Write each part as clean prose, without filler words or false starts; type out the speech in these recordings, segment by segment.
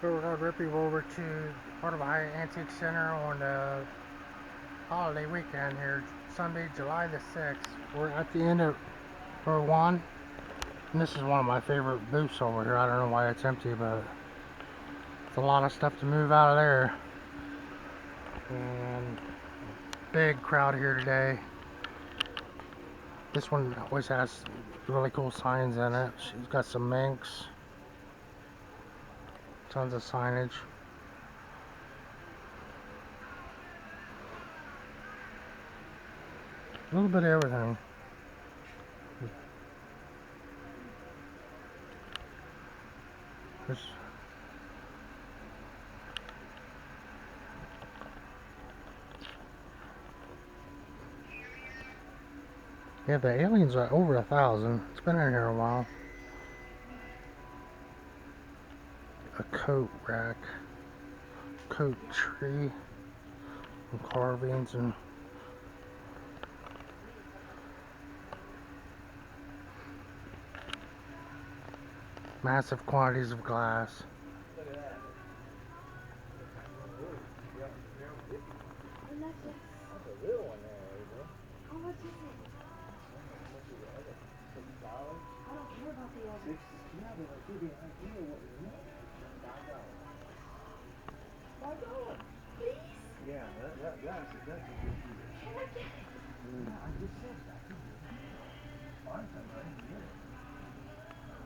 So we're gonna rip you over to part of High Antique Center on the holiday weekend here, Sunday, July the 6th. We're at the end of Row 1, and this is one of my favorite booths over here. I don't know why it's empty, but it's a lot of stuff to move out of there. And big crowd here today. This one always has really cool signs in it. She's got some minks, tons of signage. A little bit of everything. There's, yeah, the aliens are over 1,000. It's been in here a while. A coat rack, coat tree, and carvings, and massive quantities of glass.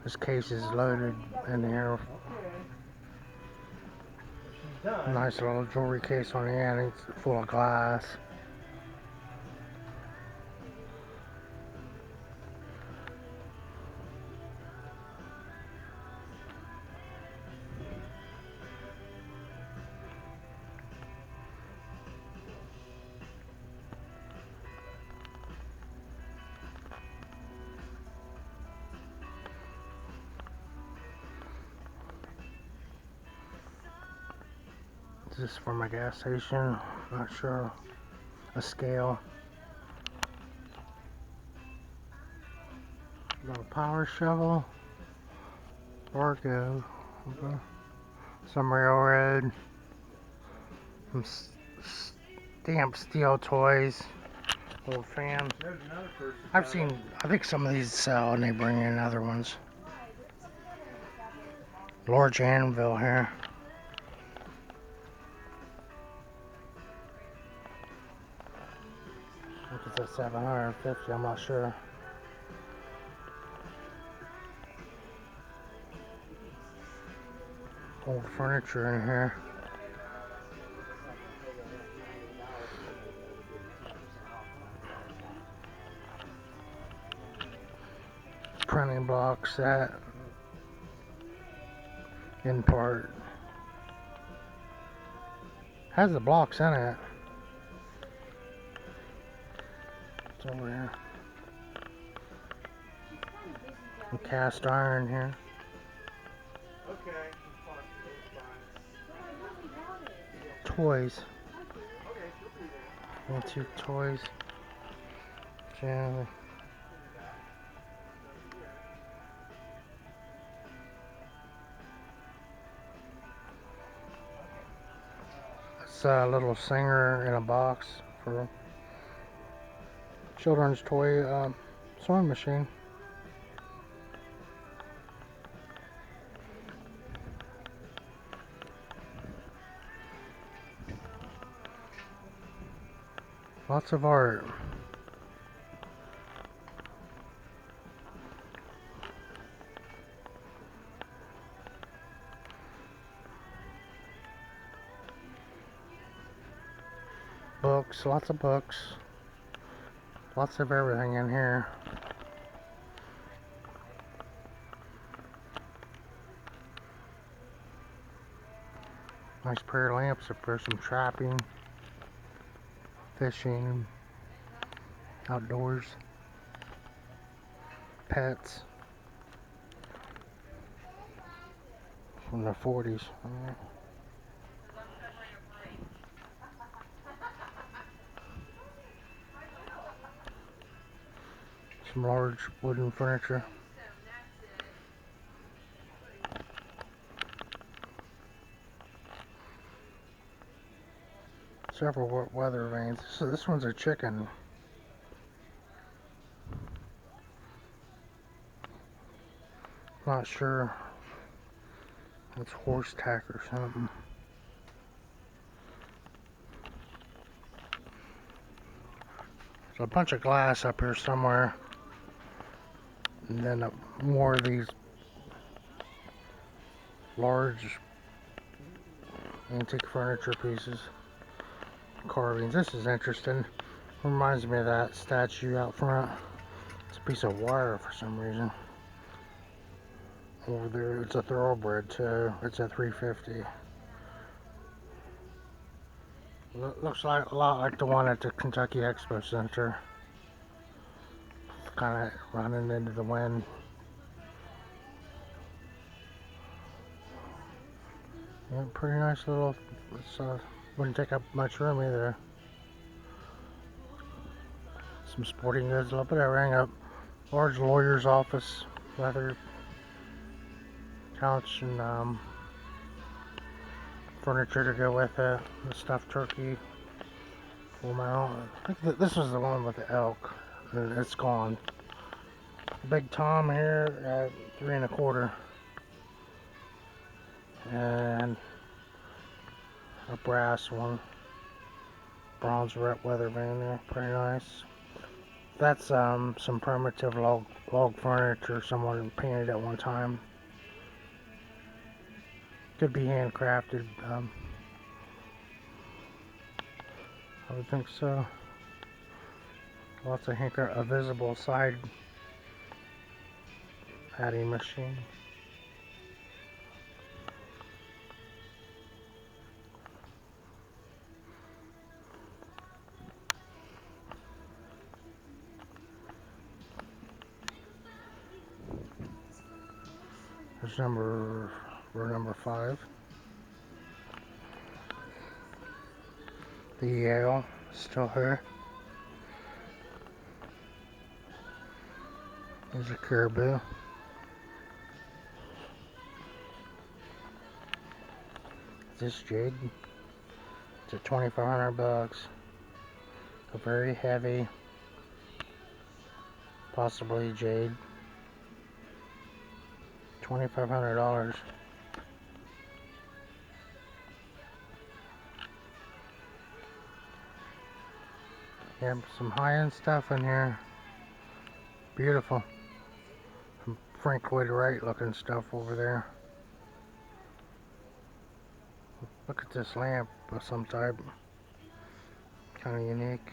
This case is loaded in here. Nice little jewelry case on the end. It's full of glass. This is for my gas station. Not sure. A scale. Got a power shovel. Barco. Okay. Some railroad. Some stamped steel toys. Old fan. I've seen, I think some of these sell and they bring in other ones. Large anvil here. I think it's a 750, I'm not sure. Old furniture in here. Printing block set. In part. Has the blocks in it. It's over here. And cast iron here. Toys. Antique toys. Jam. It's a little singer in a box for children's toy sewing machine. Lots of art. Books, lots of books. Lots of everything in here. Nice pair of lamps for some trapping, fishing, outdoors, pets from the 40s. Some large wooden furniture. several weather vanes. So this one's a chicken. Not sure. It's horse tack or something. There's a bunch of glass up here somewhere. And then more of these large antique furniture pieces. Carvings. This is interesting. Reminds me of that statue out front. It's a piece of wire for some reason. Over there, it's a thoroughbred too. It's a 350. Looks like a lot like the one at the Kentucky Expo Center. Kind of running into the wind. Yeah, pretty nice little. Wouldn't take up much room either. Some sporting goods, a little bit of everything. A large lawyer's office, leather couch, and furniture to go with it. The stuffed turkey, full mount. I think this was the one with the elk. And it's gone. Big Tom here at 3 1/4. And a brass one. Bronze weather vane there. Pretty nice. That's some primitive log furniture someone painted at one time. Could be handcrafted. I would think so. Lots of a visible side adding machine. There's row number 5. The Yale, still here. There's a caribou. This jig, it's at $2,500. A very heavy, possibly jade. $2,500. Yeah, some high-end stuff in here. Beautiful. Some Frank Lloyd Wright looking stuff over there. Look at this lamp of some type. Kind of unique.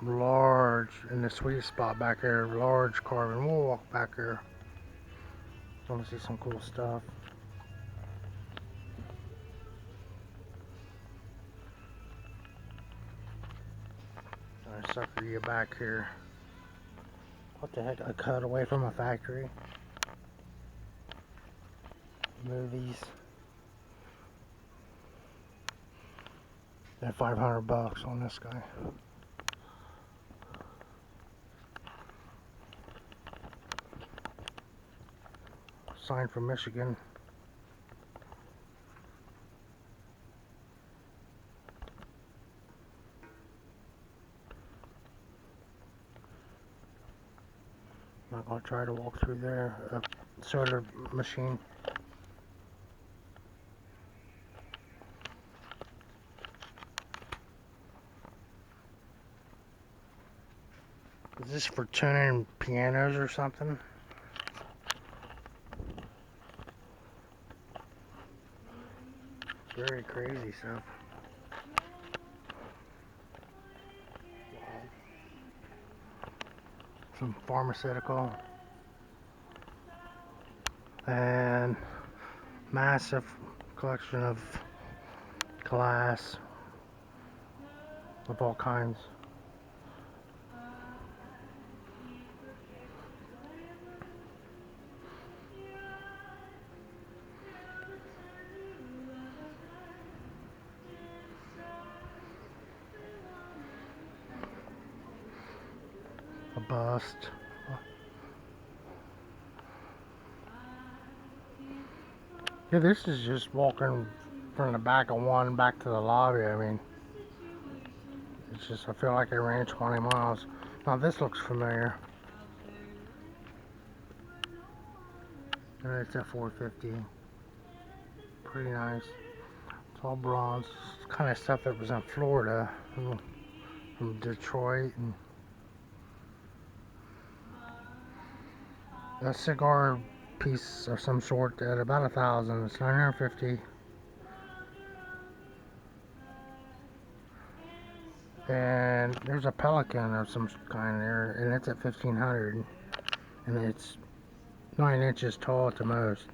Large in the sweet spot back here. Large carving. We'll walk back here. Want to see some cool stuff. I sucker you back here. What the heck? I cut away from a factory. Movies. And $500 on this guy. Sign from Michigan. I'm not gonna try to walk through there. A soda machine. Is this for tuning pianos or something? Very crazy stuff. Some pharmaceutical and massive collection of glass of all kinds. A bust. Yeah, this is just walking from the back of one back to the lobby. I mean, it's just, I feel like I ran 20 miles. Now this looks familiar. And it's a 450. Pretty nice. It's all bronze. It's kind of stuff that was in Florida, from Detroit. And a cigar piece of some sort at about 1,000. It's 950. And there's a Pelican of some kind there, and it's at 1,500. And it's 9 inches tall at the most.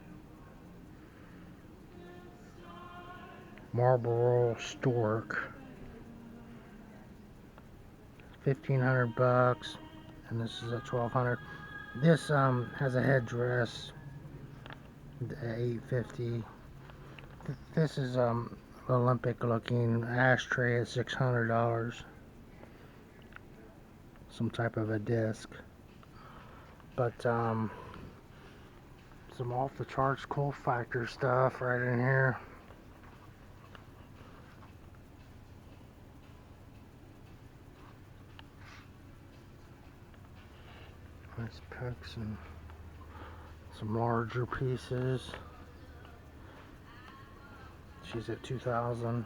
Marlboro Stork, 1,500 bucks, and this is at 1,200. This has a headdress at 850. This is Olympic looking ashtray at $600. Some type of a disc, but some off the charts cool factor stuff right in here. Nice picks and some larger pieces. She's at 2,000.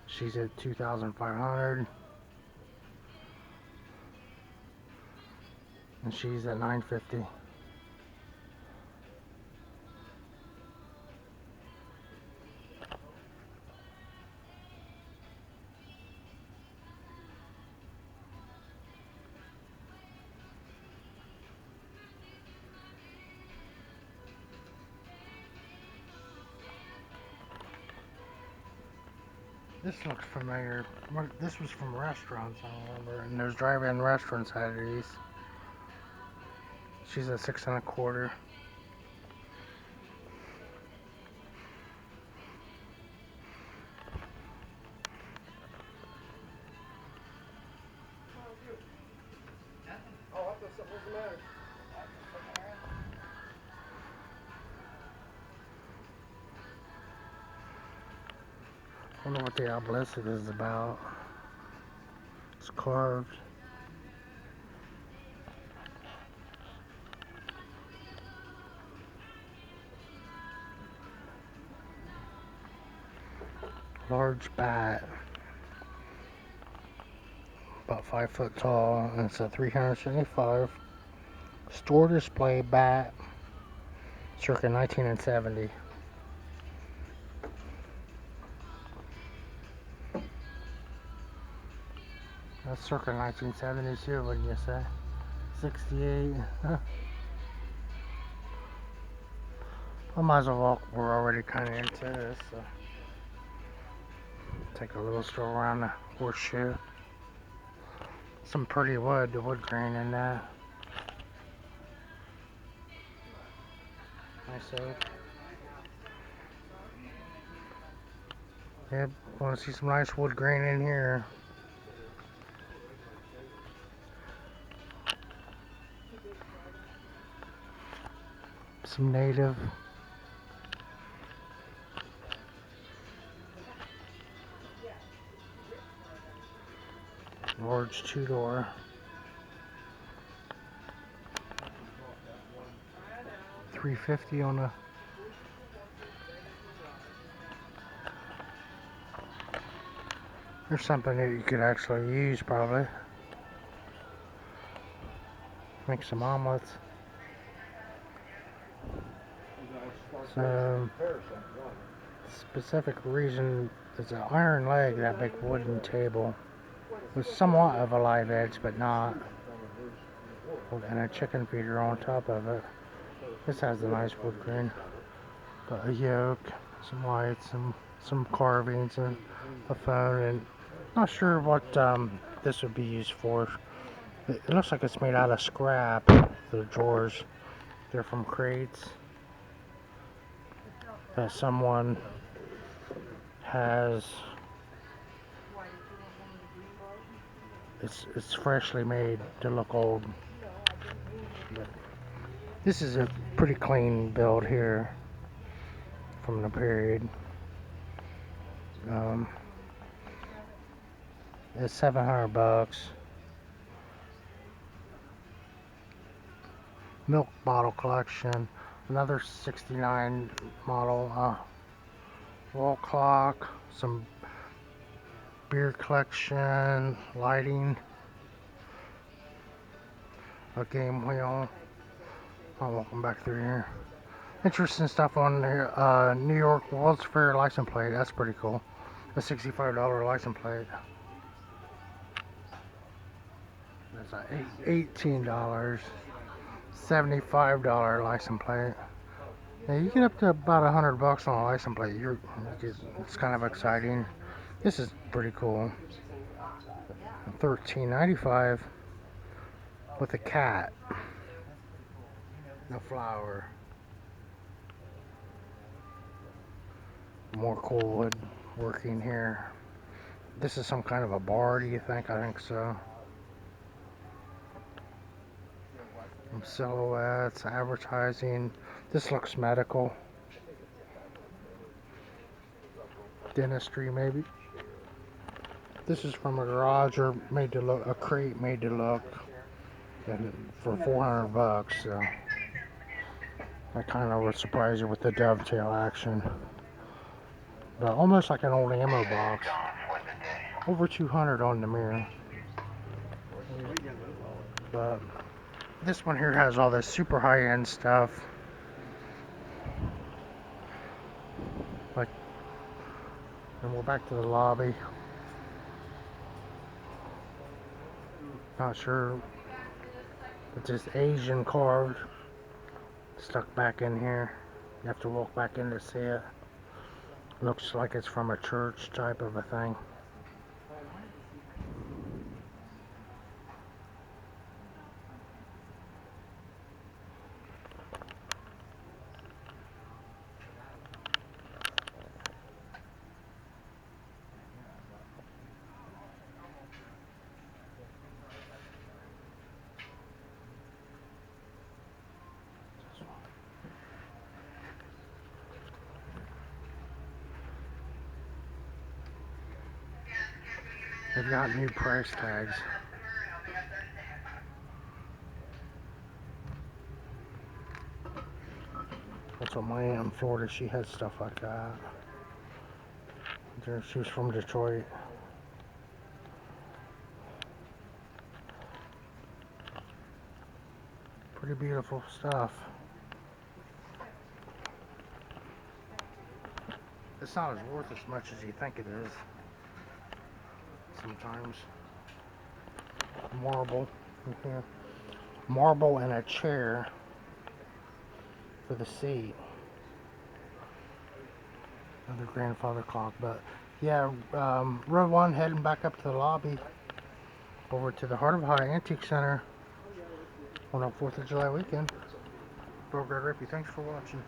She's at 2,500. And she's at 950. This looks familiar. This was from restaurants, I remember. And those drive-in restaurants had these. She's at 6.25. I wonder what the obelisk is about. It's carved. Large bat. About 5 foot tall. And it's a 375. Store display bat. Circa 1970. That's circa 1972, wouldn't you say? 68. I might as well, we're already kind of into this, so. Take a little stroll around the horseshoe. Some pretty wood, the wood grain in that. Nice oak. Yep, want to see some nice wood grain in here. Some native. Large 2-door. $350 on a. There's something that you could actually use probably. Make some omelets. So, specific reason, it's an iron leg, that big wooden table, with somewhat of a live edge, but not. And a chicken feeder on top of it. This has a nice wood grain. Got a yoke, some lights, some carvings, and a phone. And not sure what this would be used for. It looks like it's made out of scrap. The drawers, they're from crates that someone has. It's freshly made to look old. But this is a pretty clean build here. from the period. It's $700. Milk bottle collection, another '69 model wall clock, some beer collection, lighting, a game wheel. I'll walk them back through here. Interesting stuff on here. New York World's Fair license plate. That's pretty cool. A $65 license plate. That's $18. $75 license plate. Yeah, you get up to about $100 on a license plate. It's kind of exciting. This is pretty cool. $13.95 with a cat. A flower. More cool wood working here. This is some kind of a bar, do you think? I think so. Some silhouettes, advertising. This looks medical. Dentistry, maybe. This is from a garage, or made to look, a crate made to look, and for $400. So I kind of was surprised with the dovetail action. But almost like an old ammo box. Over $200 on the mirror. But this one here has all this super high-end stuff. Like, and we're back to the lobby. Not sure. It's just Asian carved. Stuck back in here. You have to walk back in to see it. Looks like it's from a church type of a thing. They've got new price tags. That's what Maya in Florida, she had stuff like that. She was from Detroit. Pretty beautiful stuff. It's not as worth as much as you think it is. Sometimes. Marble. Okay. Marble and a chair for the seat. Another grandfather clock, but yeah, row 1 heading back up to the lobby over to the Heart of High Antique Center on our 4th of July weekend. Bro Greg Rippey, thanks for watching.